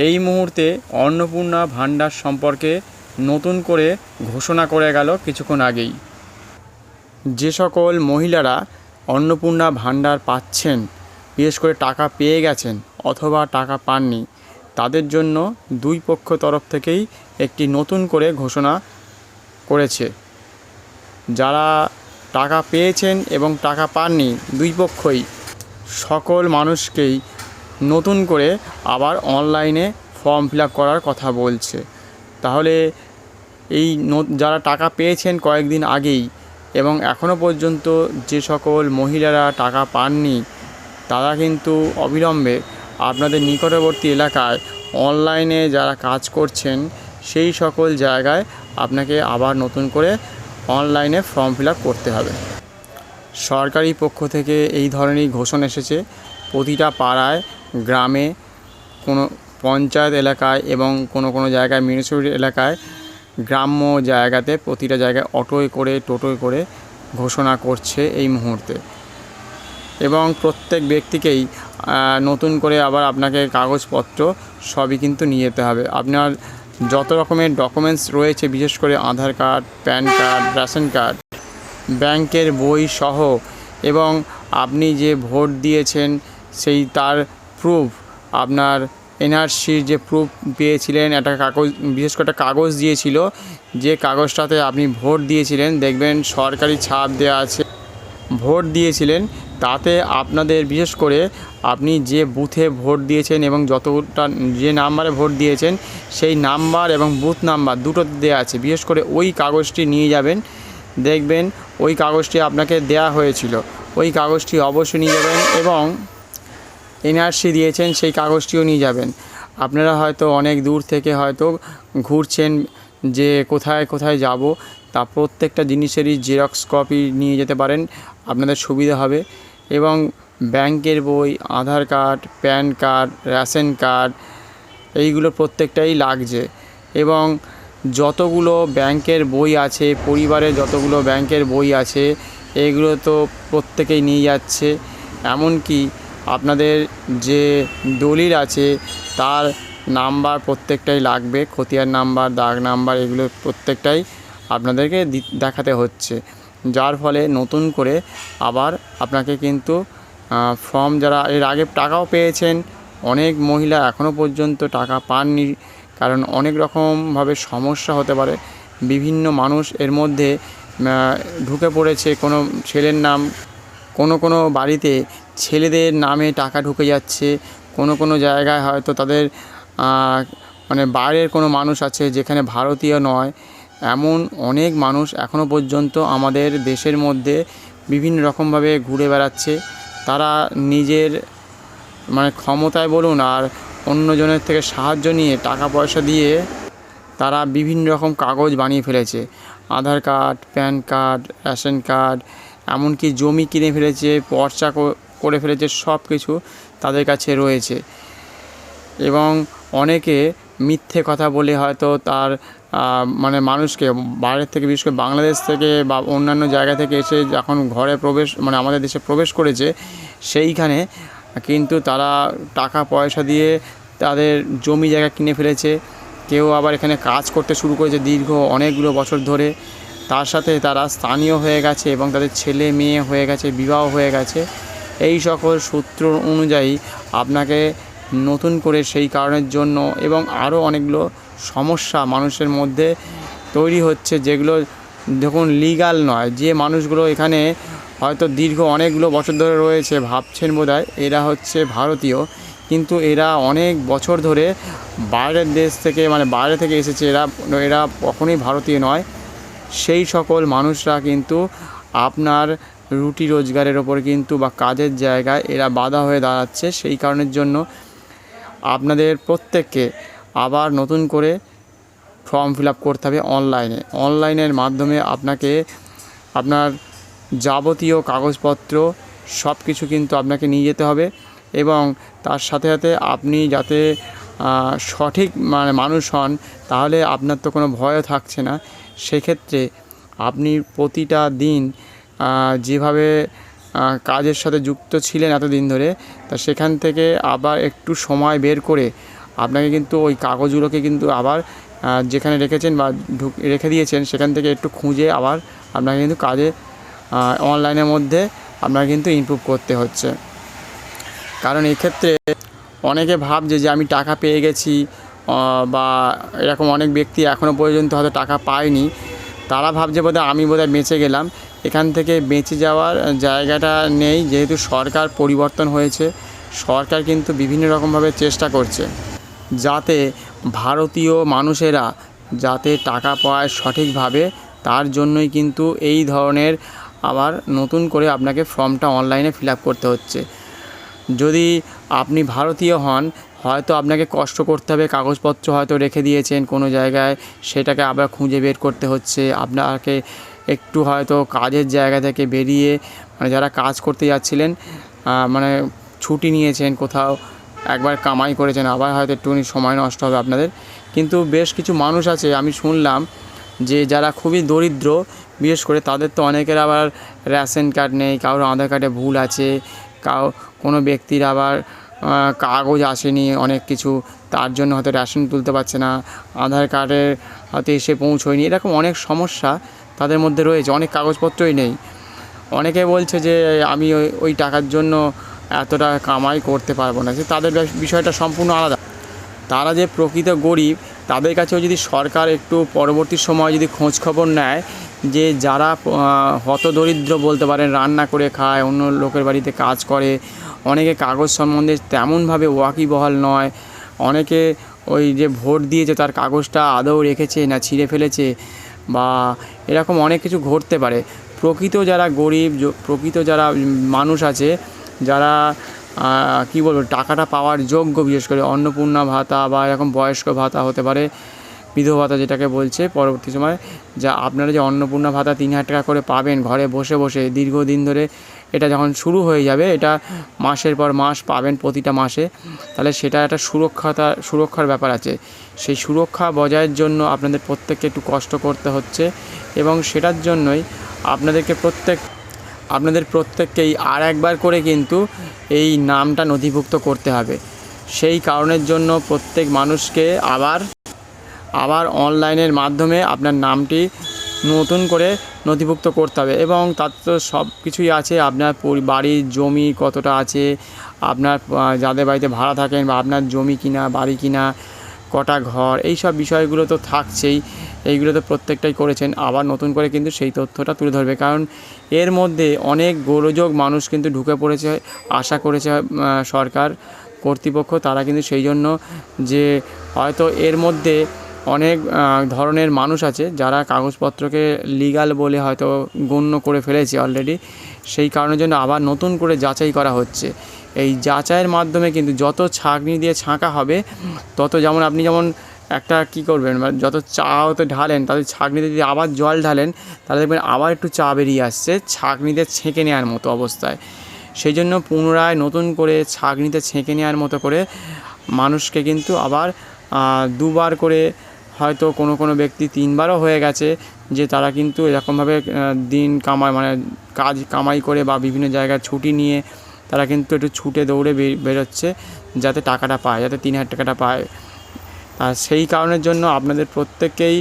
এই মুহূর্তে অন্নপূর্ণা ভাণ্ডার সম্পর্কে নতুন করে ঘোষণা করে গেল কিছুক্ষণ আগেই। যে সকল মহিলারা অন্নপূর্ণা ভাণ্ডার পাচ্ছেন, বিশেষ করে টাকা পেয়ে গেছেন অথবা টাকা পাননি, তাদের জন্য দুই পক্ষ তরফ থেকেই একটি নতুন করে ঘোষণা করেছে। যারা টাকা পেয়েছেন এবং টাকা পাননি, দুই পক্ষই সকল মানুষকেই নতুন করে আবার অনলাইনে ফর্ম ফিল আপ করার কথা বলছে। তাহলে এই যারা টাকা পেয়েছেন কয়েকদিন আগেই এবং এখনও পর্যন্ত যে সকল মহিলারা টাকা পাননি, তারা কিন্তু অবিলম্বে আপনাদের নিকটবর্তী এলাকায় অনলাইনে যারা কাজ করছেন সেই সকল জায়গায় আপনাকে আবার নতুন করে অনলাইনে ফর্ম ফিল আপ করতে হবে। সরকারি পক্ষ থেকে এই ধরনের ঘোষণা এসেছে। প্রতিটা পাড়ায়, গ্রামে, কোনো পঞ্চায়েত এলাকায় এবং কোনো জায়গায় মিউনিসিপ্যালিটি এলাকায়, গ্রাম্য জায়গাতে প্রতিটা জায়গায় অটোয় করে, টোটোয় করে ঘোষণা করছে এই মুহূর্তে। এবং প্রত্যেক ব্যক্তিকেই নতুন করে আবার আপনাকে কাগজপত্র সবই কিন্তু নিয়ে যেতে হবে। আপনার যত রকমের ডকুমেন্টস রয়েছে, বিশেষ করে Aadhaar card, PAN card, ration card, ব্যাংকের বই সহ, এবং আপনি যে ভোট দিয়েছেন সেই তার প্রুফ, আপনার এনআরসির যে প্রুফ পেয়েছিলেন, একটা কাগজ, বিশেষ করে একটা কাগজ দিয়েছিল, যে কাগজটাতে আপনি ভোট দিয়েছিলেন, দেখবেন সরকারি ছাপ দেওয়া আছে, ভোট দিয়েছিলেন, তাতে আপনাদের বিশেষ করে আপনি যে বুথে ভোট দিয়েছেন এবং যতটা যে নাম্বারে ভোট দিয়েছেন সেই নাম্বার এবং বুথ নাম্বার দুটো দেওয়া আছে। বিশেষ করে ওই কাগজটি নিয়ে যাবেন, দেখবেন ওই কাগজটি আপনাকে দেয়া হয়েছিল, ওই কাগজটি অবশ্যই নিয়ে যাবেন। এবং এনআরসি দিয়েছেন সেই কাগজটিও নিয়ে যাবেন। আপনারা হয়তো অনেক দূর থেকে হয়তো ঘুরছেন যে কোথায় কোথায় যাব, তা প্রত্যেকটা জিনিসেরই জেরক্স কপি নিয়ে যেতে পারেন, আপনাদের সুবিধা হবে। এবং ব্যাংকের বই, Aadhaar card, PAN card, ration card, এইগুলো প্রত্যেকটাই লাগছে। এবং যতগুলো ব্যাংকের বই আছে, পরিবারে যতগুলো ব্যাংকের বই আছে, এগুলো তো প্রত্যেকেই নিয়ে যাচ্ছে। এমনকি আপনাদের যে দলিল আছে তার নাম্বার প্রত্যেকটাই লাগবে, খতিয়ান নাম্বার, দাগ নাম্বার, এগুলো প্রত্যেকটাই আপনাদেরকে দেখাতে হচ্ছে। যার ফলে নতুন করে আবার আপনাকে কিন্তু ফর্ম, যারা এর আগে টাকাও পেয়েছেন, অনেক মহিলা এখনও পর্যন্ত টাকা পাননি, কারণ অনেক রকমভাবে সমস্যা হতে পারে। বিভিন্ন মানুষ এর মধ্যে ঢুকে পড়েছে। কোনো ছেলের নাম, কোনো বাড়িতে ছেলেদের নামে টাকা ঢুকে যাচ্ছে, কোনো জায়গায় হয়তো তাদের মানে বাইরের কোনো মানুষ আছে যেখানে ভারতীয় নয়, এমন অনেক মানুষ এখনও পর্যন্ত আমাদের দেশের মধ্যে বিভিন্ন রকমভাবে ঘুরে বেড়াচ্ছে। তারা নিজের মানে ক্ষমতায় বলুন আর অন্যজনের থেকে সাহায্য নিয়ে, টাকা পয়সা দিয়ে তারা বিভিন্ন রকম কাগজ বানিয়ে ফেলেছে। Aadhaar card, PAN card, ration card, এমনকি জমি কিনে ফেলেছে, পর্চা করে ফেলেছে, সব কিছু তাদের কাছে রয়েছে। এবং অনেকে মিথ্যে কথা বলে হয়তো তার মানে মানুষকে বাইরের থেকে, বিশেষ করে বাংলাদেশ থেকে বা অন্যান্য জায়গা থেকে এসে যখন ঘরে প্রবেশ, মানে আমাদের দেশে প্রবেশ করেছে, সেইখানে কিন্তু তারা টাকা পয়সা দিয়ে তাদের জমি জায়গা কিনে ফেলেছে। কেউ আবার এখানে কাজ করতে শুরু করেছে দীর্ঘ অনেকগুলো বছর ধরে, তার সাথে তারা স্থানীয় হয়ে গেছে এবং তাদের ছেলে মেয়ে হয়ে গেছে, বিবাহ হয়ে গেছে। এই সকল সূত্র অনুযায়ী আপনাকে নতুন করে সেই কারণের জন্য, এবং আরও অনেকগুলো সমস্যা মানুষের মধ্যে তৈরি হচ্ছে, যেগুলো দেখুন লিগ্যাল নয়। যে মানুষগুলো এখানে হয়তো দীর্ঘ অনেকগুলো বছর ধরে রয়েছে, ভাবছেন বোধহয় এরা হচ্ছে ভারতীয়, কিন্তু এরা অনেক বছর ধরে বাইরের দেশ থেকে, মানে বাইরে থেকে এসেছে, এরা কখনোই ভারতীয় নয়। সেই সকল মানুষরা কিন্তু আপনার রুটি রোজগারের ওপর কিন্তু বা কাজের জায়গায় এরা বাধা হয়ে দাঁড়াচ্ছে। সেই কারণের জন্য আপনাদের প্রত্যেককে আবার নতুন করে ফর্ম ফিল আপ করতে হবে অনলাইনের মাধ্যমে। আপনাকে আপনার যাবতীয় কাগজপত্র সব কিছু কিন্তু আপনাকে নিয়ে যেতে হবে, এবং তার সাথে সাথে আপনি যাতে সঠিক মানে মানুষ হন, তাহলে আপনার তো কোনো ভয়ও থাকছে না। সেক্ষেত্রে আপনি প্রতিটা দিন যেভাবে কাজের সাথে যুক্ত ছিলেন এতদিন ধরে, তা সেখান থেকে আবার একটু সময় বের করে আপনাকে কিন্তু ওই কাগজগুলোকে কিন্তু আবার যেখানে রেখেছেন বা রেখে দিয়েছেন সেখান থেকে একটু খুঁজে আবার আপনাকে কিন্তু কাজে অনলাইনের মধ্যে আপনাকে কিন্তু ইমপ্রুভ করতে হচ্ছে। কারণ এক্ষেত্রে অনেকে ভাবছে যে আমি টাকা পেয়ে গেছি, বা এরকম অনেক ব্যক্তি এখনও পর্যন্ত হয়তো টাকা পায়নি, তারা ভাবছে বোধহয় আমি বোধহয় বেঁচে গেলাম। এখান থেকে বেঁচে যাওয়ার জায়গাটা নেই, যেহেতু সরকার পরিবর্তন হয়েছে। সরকার কিন্তু বিভিন্ন রকমভাবে চেষ্টা করছে যাতে ভারতীয় মানুষেরা যাতে টাকা পায় সঠিকভাবে, তার জন্যই কিন্তু এই ধরনের আবার নতুন করে আপনাকে ফর্মটা অনলাইনে ফিল আপ করতে হচ্ছে। যদি আপনি ভারতীয় হন, হয়তো আপনাকে কষ্ট করতে হবে, কাগজপত্র হয়তো রেখে দিয়েছেন কোনো জায়গায়, সেটাকে আবার খুঁজে বের করতে হচ্ছে। আপনাকে একটু হয়তো কাজের জায়গা থেকে বেরিয়ে, মানে যারা কাজ করতে যাচ্ছিলেন, মানে ছুটি নিয়েছেন কোথাও, একবার কামাই করেছেন, আবার হয়তো একটুখানি সময় নষ্ট হবে আপনাদের। কিন্তু বেশ কিছু মানুষ আছে, আমি শুনলাম যে যারা খুবই দরিদ্র, বিশেষ করে তাদের তো অনেকের আবার রেশন কার্ড নেই, কারোর আধার কার্ডে ভুল আছে, কোনো ব্যক্তির আবার কাগজ আসেনি অনেক কিছু, তার জন্য হয়তো রেশন তুলতে পারছে না, আধার কার্ডের হয়তো এসে পৌঁছয়নি, এরকম অনেক সমস্যা তাদের মধ্যে রয়েছে, অনেক কাগজপত্রই নেই। অনেকে বলছে যে আমি ওই টাকার জন্য এতটা কামাই করতে পারবো না, যে তাদের বিষয়টা সম্পূর্ণ আলাদা। তারা যে প্রকৃত গরিব, তাদের কাছেও যদি সরকার একটু পরবর্তী সময় যদি খোঁজখবর নেয়, যে যারা হতদরিদ্র বলতে পারেন, রান্না করে খায়, অন্য লোকের বাড়িতে কাজ করে, অনেকে কাগজ সম্বন্ধে তেমনভাবে ওয়াকিবহাল নয়, অনেকে ওই যে ভোট দিয়েছে তার কাগজটা আদৌ রেখেছে না ছিঁড়ে ফেলেছে, বা এরকম অনেক কিছু ঘটতে পারে। প্রকৃত যারা গরিব, প্রকৃত যারা মানুষ আছে, যারা কী বলবো, টাকাটা পাওয়ার যোগ্য, বিশেষ করে অন্নপূর্ণা ভাতা বা এরকম বয়স্ক ভাতা হতে পারে, বিধবা ভাতা যেটাকে বলছে পরবর্তী সময়, যা আপনারা যে অন্নপূর্ণা ভাতা 3000 টাকা করে পাবেন ঘরে বসে বসে দীর্ঘদিন ধরে, এটা যখন শুরু হয়ে যাবে, এটা মাসের পর মাস পাবেন প্রতিটা মাসে, তাহলে সেটা একটা সুরক্ষার ব্যাপার আছে। সেই সুরক্ষা বজায়ের জন্য আপনাদের প্রত্যেককে একটু কষ্ট করতে হচ্ছে, এবং সেটার জন্যই আপনাদের প্রত্যেককেই আর একবার করে কিন্তু এই নামটা নথিভুক্ত করতে হবে। সেই কারণের জন্য প্রত্যেক মানুষকে আবার অনলাইনের মাধ্যমে আপনার নামটি নতুন করে নথিভুক্ত করতে হবে, এবং তার তো সব কিছুই আছে, আপনার বাড়ির জমি কতটা আছে, আপনার যাদের বাড়িতে ভাড়া থাকেন, বা আপনার জমি কিনা, বাড়ি কিনা, কটা ঘর, এই সব বিষয়গুলো তো থাকছেই। এইগুলো তো প্রত্যেকটাই করেছেন, আবার নতুন করে কিন্তু সেই তথ্যটা তুলে ধরবে। কারণ এর মধ্যে অনেক গোলযোগ মানুষ কিন্তু ঢুকে পড়েছে, আশা করেছে সরকার কর্তৃপক্ষ, তারা কিন্তু সেই জন্য, যে হয়তো এর মধ্যে অনেক ধরনের মানুষ আছে যারা কাগজপত্রকে লিগ্যাল বলে হয়তো গণ্য করে ফেলেছে অলরেডি, সেই কারণের জন্য আবার নতুন করে যাচাই করা হচ্ছে। এই যাচাইয়ের মাধ্যমে কিন্তু যত ছাঁকনি দিয়ে ছাঁকা হবে, তত, যেমন আপনি যেমন একটা কী করবেন, যত চা হতে ঢালেন, তাদের ছাঁকনিতে যদি আবার জল ঢালেন, তাহলে দেখবেন আবার একটু চা বেরিয়ে আসছে ছাঁকনিতে ছেঁকে নেওয়ার মতো অবস্থায়। সেই জন্য পুনরায় নতুন করে ছাঁকনিতে ছেঁকে নেওয়ার মতো করে মানুষকে কিন্তু আবার দুবার করে, হয়তো কোনো ব্যক্তি 3বারও হয়ে গেছে, যে তারা কিন্তু এরকমভাবে দিন কামায়, মানে কাজ কামাই করে বা বিভিন্ন জায়গায় ছুটি নিয়ে তারা কিন্তু একটু ছুটে দৌড়ে বেরোচ্ছে, যাতে টাকাটা পায়, যাতে 3000 টাকাটা পায়। আর সেই কারণের জন্য আপনাদের প্রত্যেককেই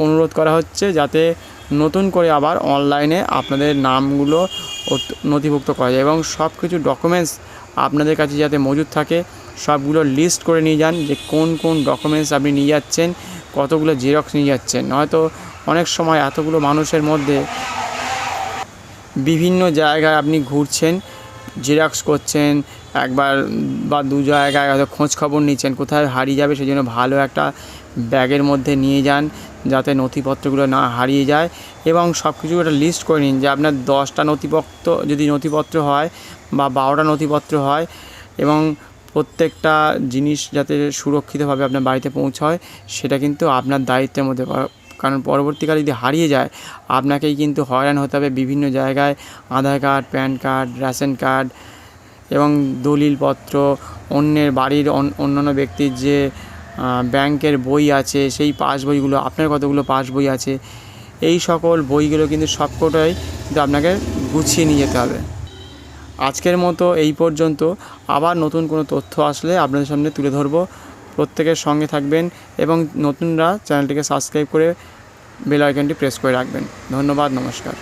অনুরোধ করা হচ্ছে, যাতে নতুন করে আবার অনলাইনে আপনাদের নামগুলো নথিভুক্ত করা যায়, এবং সব কিছু ডকুমেন্টস আপনাদের কাছে যাতে মজুদ থাকে, সবগুলো লিস্ট করে নিয়ে যান, যে কোন কোন ডকুমেন্টস আপনি নিয়ে যাচ্ছেন, কতগুলো জেরক্স নিয়ে যাচ্ছেন। হয়তো অনেক সময় এতগুলো মানুষের মধ্যে বিভিন্ন জায়গায় আপনি ঘুরছেন, জেরক্স করছেন, একবার বা 2 জায়গায় হয়তো খোঁজ খবর নিচ্ছেন, কোথায় হারিয়ে যাবে, সেই জন্য ভালো একটা ব্যাগের মধ্যে নিয়ে যান, যাতে নথিপত্রগুলো না হারিয়ে যায়। এবং সব কিছু একটা লিস্ট করে নিন, যে আপনার 10টা নথিপত্র হয়, বা 12টা নথিপত্র হয়, এবং প্রত্যেকটা জিনিস যাতে সুরক্ষিতভাবে আপনার বাড়িতে পৌঁছায়, সেটা কিন্তু আপনার দায়িত্বের মধ্যে। কারণ পরবর্তীকালে যদি হারিয়ে যায়, আপনাকেই কিন্তু হয়রান হতে হবে বিভিন্ন জায়গায়, Aadhaar card, PAN card, ration card, এবং দলিলপত্র, অন্যের বাড়ির অন্যান্য ব্যক্তির যে ব্যাংকের বই আছে, সেই পাসবইগুলো, আপনার কতগুলো পাসবই আছে, এই সকল বইগুলো কিন্তু সবকটাই কিন্তু আপনাকে গুছিয়ে নিয়ে যেতে হবে। আজকের মতো এই পর্যন্ত, আবার নতুন কোনো তথ্য আসলে আপনাদের সামনে তুলে ধরবো। প্রত্যেকের সঙ্গে থাকবেন এবং নতুনরা চ্যানেলটিকে সাবস্ক্রাইব করে বেল আইকনটি প্রেস করে রাখবেন। ধন্যবাদ, নমস্কার।